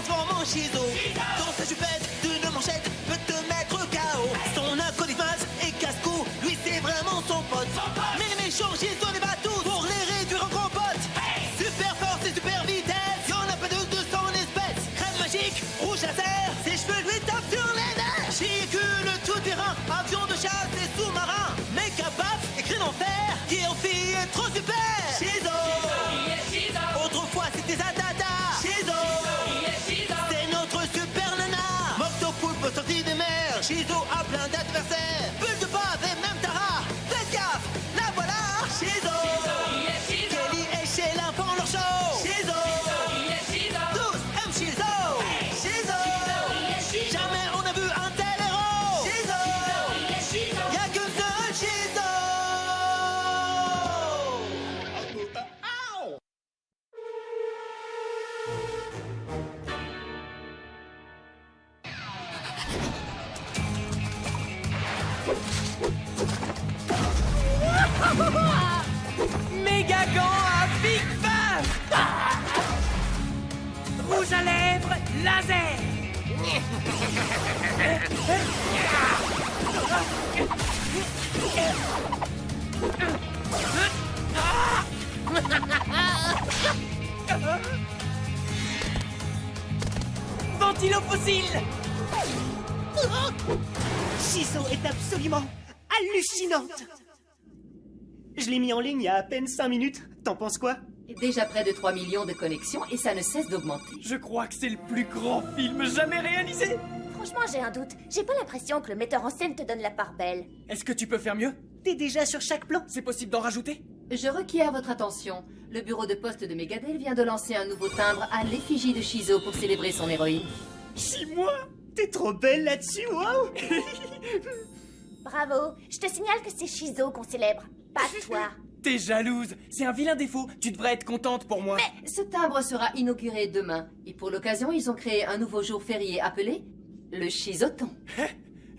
transforme en Shizo. Dans sa jupette d'une manchette peut te mettre KO. Son acolyte et casse-cou, lui c'est vraiment son pote. Mais les méchants Shizo les bat tous pour les réduire en gros potes. Super force et super vitesse, y'en a pas de 200 espèces. Crème magique, rouge laser, ses cheveux lui tapent sur les nerfs. Véhicule tout-terrain, avion de chasse et sous-marin. Méca paf, écrit en fer, qui en fille est trop super. Shizo, autrefois c'était Zadada. Shizo, c'est notre super nana. Moctopoulpe sorti des mers, Shizo a plein d'adversaires. Bulle de bave et même Tara, faites gaffe, la voilà. Shizo, Kelly et Sheila font leur show. Shizo, tous aiment Shizo. Shizo, jamais on a vu un tel héros. Shizo, y'a qu'une seule Shizo. Méga gant à Big Bang. Rouge à lèvres, laser. Ventilo fossile. Shizo est absolument hallucinante. Je l'ai mis en ligne il y a à peine 5 minutes. T'en penses quoi? Déjà près de 3 millions de connexions et ça ne cesse d'augmenter. Je crois que c'est le plus grand film jamais réalisé. Franchement, j'ai un doute. J'ai pas l'impression que le metteur en scène te donne la part belle. Est-ce que tu peux faire mieux? T'es déjà sur chaque plan? C'est possible d'en rajouter? Je requiers votre attention. Le bureau de poste de Megadel vient de lancer un nouveau timbre à l'effigie de Shizo pour célébrer son héroïne. 6 mois? T'es trop belle là-dessus, waouh. Bravo. Je te signale que c'est Shizo qu'on célèbre, pas toi. T'es jalouse. C'est un vilain défaut. Tu devrais être contente pour moi. Ce timbre sera inauguré demain. Et pour l'occasion, ils ont créé un nouveau jour férié appelé le Shizoton.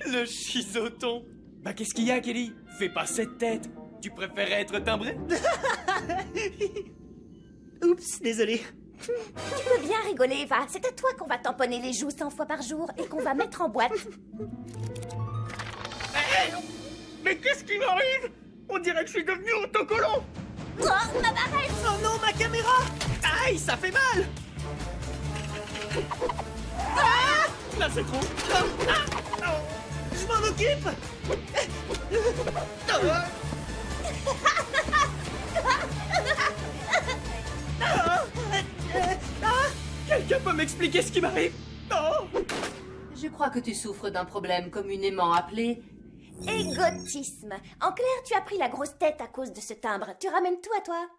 Le Shizoton. Bah qu'est-ce qu'il y a, Kelly? Fais pas cette tête. Tu préférais être timbré? Oups, désolé. Tu peux bien rigoler, Eva. C'est à toi qu'on va tamponner les joues 100 fois par jour et qu'on va mettre en boîte. Hey, mais qu'est-ce qui m'arrive? On dirait que je suis devenu autocollant. Oh, ma barrette! Oh non, ma caméra! Aïe, ça fait mal. Ah, là c'est trop. Je m'en occupe! Quelqu'un peut m'expliquer ce qui m'arrive? Oh. Je crois que tu souffres d'un problème communément appelé... Égotisme. En clair, tu as pris la grosse tête à cause de ce timbre. Tu ramènes tout à toi.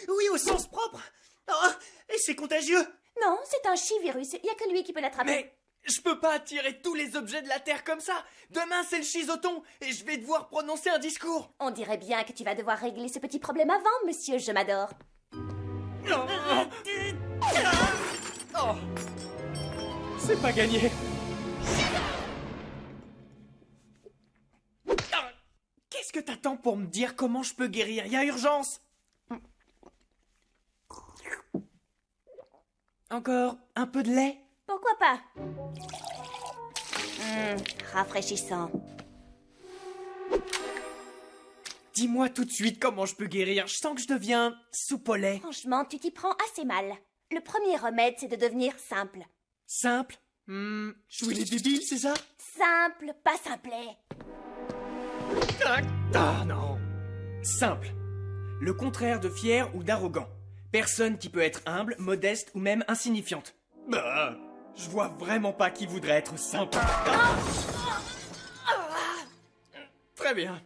Oui, au sens propre. Oh, et c'est contagieux. Non, c'est un chi-virus. Il y a que lui qui peut l'attraper. Mais je peux pas attirer tous les objets de la Terre comme ça. Demain c'est le Shizoton et je vais devoir prononcer un discours. On dirait bien que tu vas devoir régler ce petit problème avant, monsieur Je m'adore. Oh. C'est pas gagné. Qu'est-ce que t'attends pour me dire comment je peux guérir? Y a urgence. Encore un peu de lait? Pourquoi pas? Rafraîchissant. Dis-moi tout de suite comment je peux guérir. Je sens que je deviens soupe au lait. Franchement, tu t'y prends assez mal. Le premier remède, c'est de devenir simple. Simple? Jouer les débiles, c'est ça? Simple, pas simplet. Ah non. Simple. Le contraire de fier ou d'arrogant. Personne qui peut être humble, modeste ou même insignifiante. Bah, je vois vraiment pas qui voudrait être simple. Très bien.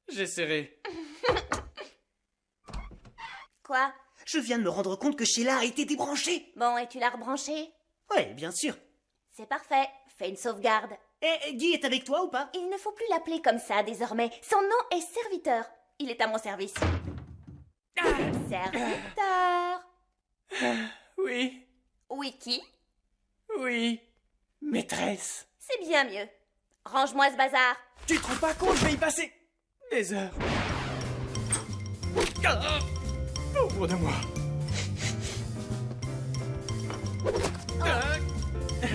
J'essaierai. Quoi? Je viens de me rendre compte que Sheila a été débranchée. Bon, et tu l'as rebranché? Ouais, bien sûr. C'est parfait. Fais une sauvegarde. Et Guy est avec toi ou pas? Il ne faut plus l'appeler comme ça désormais. Son nom est serviteur. Il est à mon service. Serviteur. Oui, Wiki. oui. Maîtresse. C'est bien mieux. Range-moi ce bazar. Tu te rends pas compte, je vais y passer des heures. Pauvre de moi.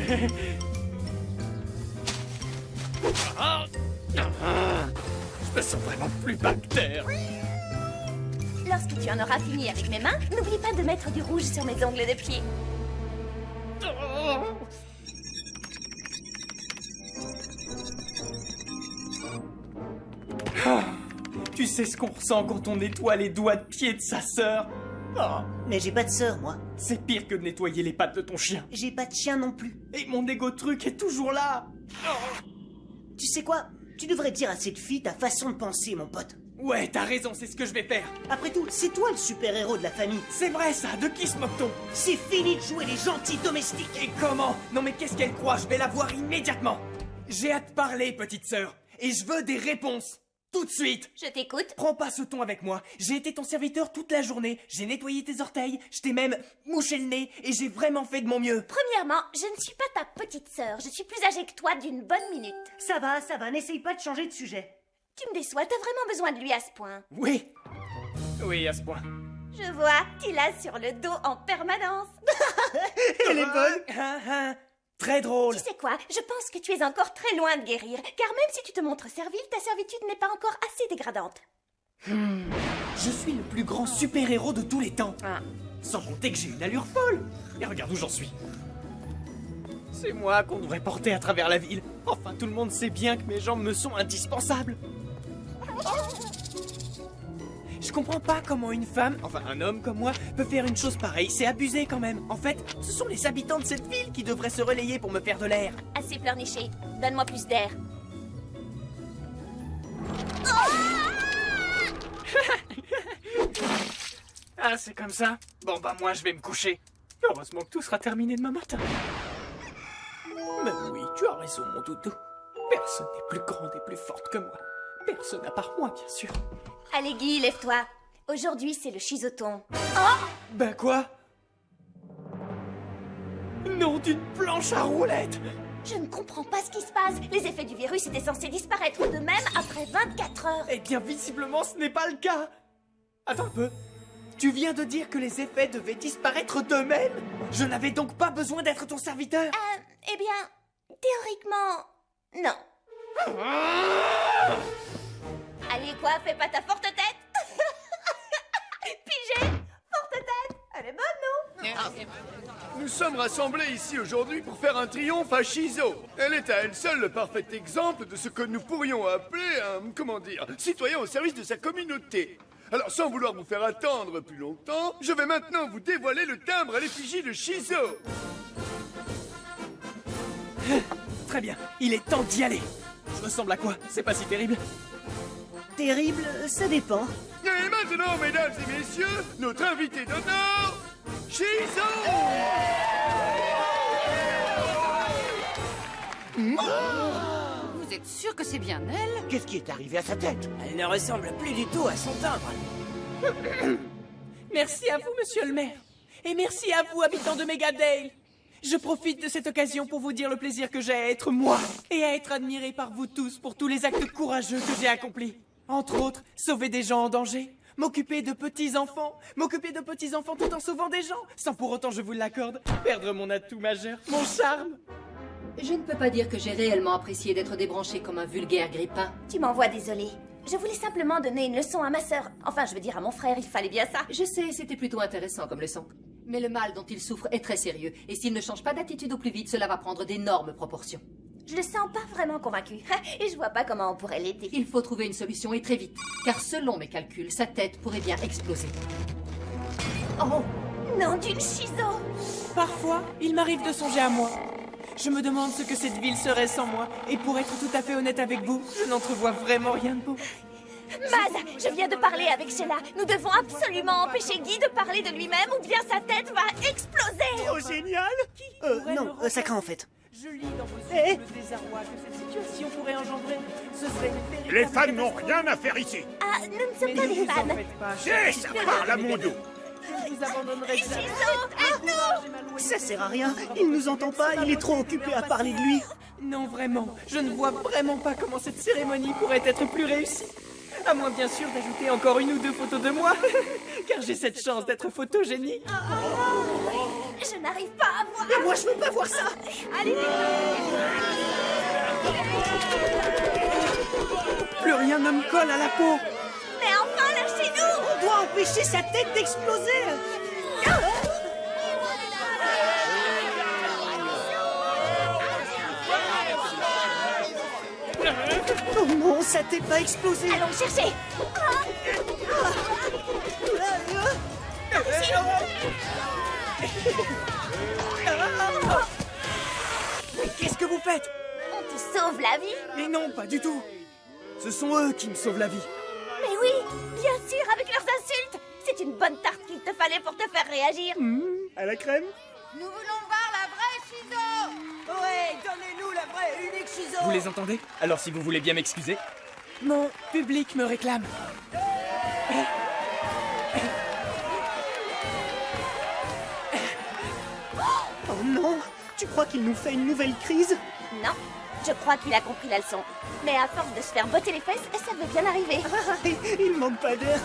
Je me sens vraiment plus bactère. Lorsque tu en auras fini avec mes mains, n'oublie pas de mettre du rouge sur mes ongles de pied. Tu sais ce qu'on ressent quand on nettoie les doigts de pied de sa sœur? Oh, Mais j'ai pas de sœur, moi. c'est pire que de nettoyer les pattes de ton chien. J'ai pas de chien non plus. Et mon égo truc est toujours là. Tu sais quoi? Tu devrais dire à cette fille ta façon de penser, mon pote. Ouais, t'as raison, c'est ce que je vais faire. Après tout, c'est toi le super-héros de la famille. C'est vrai ça, de qui se moque-t-on? C'est fini de jouer les gentils domestiques. Et comment? Non mais qu'est-ce qu'elle croit? Je vais la voir immédiatement. J'ai hâte de parler, petite sœur. Et je veux des réponses. Tout de suite. Je t'écoute. Prends pas ce ton avec moi. J'ai été ton serviteur toute la journée. J'ai nettoyé tes orteils. Je t'ai même mouché le nez. Et j'ai vraiment fait de mon mieux. Premièrement, je ne suis pas ta petite sœur. Je suis plus âgée que toi d'une bonne minute. Ça va, n'essaye pas de changer de sujet. Tu me déçois, t'as vraiment besoin de lui à ce point. Oui. Oui, à ce point. Je vois, tu l'as sur le dos en permanence. Elle est bonne. Hein, hein. Très drôle. Tu sais quoi? Je pense que tu es encore très loin de guérir, car même si tu te montres servile, ta servitude n'est pas encore assez dégradante. Je suis le plus grand super-héros de tous les temps. Sans compter que j'ai une allure folle. Et regarde où j'en suis. C'est moi qu'on devrait porter à travers la ville. Enfin, tout le monde sait bien que mes jambes me sont indispensables. Je comprends pas comment une femme, enfin un homme comme moi, peut faire une chose pareille. C'est abusé quand même. En fait, ce sont les habitants de cette ville qui devraient se relayer pour me faire de l'air. Assez pleurniché, donne-moi plus d'air. Ah, c'est comme ça? Bon, bah moi je vais me coucher. Heureusement que tout sera terminé demain matin. Mais oui, tu as raison, mon doudou. Personne n'est plus grande et plus forte que moi. Personne à part moi, bien sûr. Allez Guy, lève-toi. Aujourd'hui, c'est le chisoton. Ben quoi? Nom d'une planche à roulettes! Je ne comprends pas ce qui se passe. Les effets du virus étaient censés disparaître de même après 24 heures. Eh bien, visiblement, ce n'est pas le cas. Attends un peu. Tu viens de dire que les effets devaient disparaître d'eux-mêmes? Je n'avais donc pas besoin d'être ton serviteur? Eh bien, théoriquement, non. Allez quoi, fais pas ta forte tête. Pigé, forte tête. Elle est bonne, non? Nous sommes rassemblés ici aujourd'hui pour faire un triomphe à Shizo. Elle est à elle seule le parfait exemple de ce que nous pourrions appeler un, comment dire, citoyen au service de sa communauté. Alors, sans vouloir vous faire attendre plus longtemps, je vais maintenant vous dévoiler le timbre à l'effigie de Shizo. Très bien, il est temps d'y aller. Je ressemble à quoi? C'est pas si terrible. Terrible, ça dépend. Et maintenant, mesdames et messieurs, notre invité d'honneur, Shizo! Vous êtes sûr que c'est bien elle? Qu'est-ce qui est arrivé à sa tête? Elle ne ressemble plus du tout à son timbre. Merci à vous, monsieur le maire. Et merci à vous, habitants de Megadale. Je profite de cette occasion pour vous dire le plaisir que j'ai à être moi et à être admiré par vous tous pour tous les actes courageux que j'ai accomplis. Entre autres, sauver des gens en danger, m'occuper de petits-enfants tout en sauvant des gens, sans pour autant, je vous l'accorde, perdre mon atout majeur, mon charme. Je ne peux pas dire que j'ai réellement apprécié d'être débranché comme un vulgaire grippin. Tu m'envoies désolée. Je voulais simplement donner une leçon à ma sœur. Enfin, je veux dire à mon frère, il fallait bien ça. Je sais, c'était plutôt intéressant comme leçon. Mais le mal dont il souffre est très sérieux, et s'il ne change pas d'attitude au plus vite, cela va prendre d'énormes proportions. Je le sens pas vraiment convaincu. Et je vois pas comment on pourrait l'aider. Il faut trouver une solution et très vite, car selon mes calculs, sa tête pourrait bien exploser. Oh, nom d'une Shizo. Parfois, il m'arrive de songer à moi. Je me demande ce que cette ville serait sans moi, et pour être tout à fait honnête avec vous, je n'entrevois vraiment rien de beau. Maz, je viens de parler avec Sheila. Nous devons absolument empêcher Guy de parler de lui-même ou bien sa tête va exploser. Oh, génial! Non, ça craint en fait. Je lis dans vos yeux le désarroi que cette situation pourrait engendrer. Ce serait une véritable Les fans n'ont catastrophe. rien à faire ici. Ah, nous ne sommes Mais pas ne des vous en fans. faites pas, C'est ça parle à mon dos. Je vous abandonnerai jamais. Ça sert à rien, il nous entend pas, il est trop occupé à parler de lui. Non, vraiment, je ne vois vraiment pas comment cette cérémonie pourrait être plus réussie. À moins bien sûr d'ajouter encore une ou deux photos de moi, car j'ai cette chance d'être photogénie. Je n'arrive pas à voir. Et moi, je veux pas voir ça. Allez, Plus rien ne me colle à la peau. mais enfin, lâchez-nous. On doit empêcher sa tête d'exploser. Oh non, sa tête va exploser. Allons le chercher. Qu'est-ce que vous faites? On te sauve la vie. Mais non, pas du tout. Ce sont eux qui me sauvent la vie. Mais oui, bien sûr, avec leurs insultes. C'est une bonne tarte qu'il te fallait pour te faire réagir. À la crème. Nous voulons voir la vraie Shizo. Ouais, donnez-nous la vraie et unique Shizo. Vous les entendez? Alors si vous voulez bien m'excuser. Mon public me réclame. Oh non. Tu crois qu'il nous fait une nouvelle crise? Non, je crois qu'il a compris la leçon. Mais à force de se faire botter les fesses, ça veut bien arriver. Il manque pas d'air.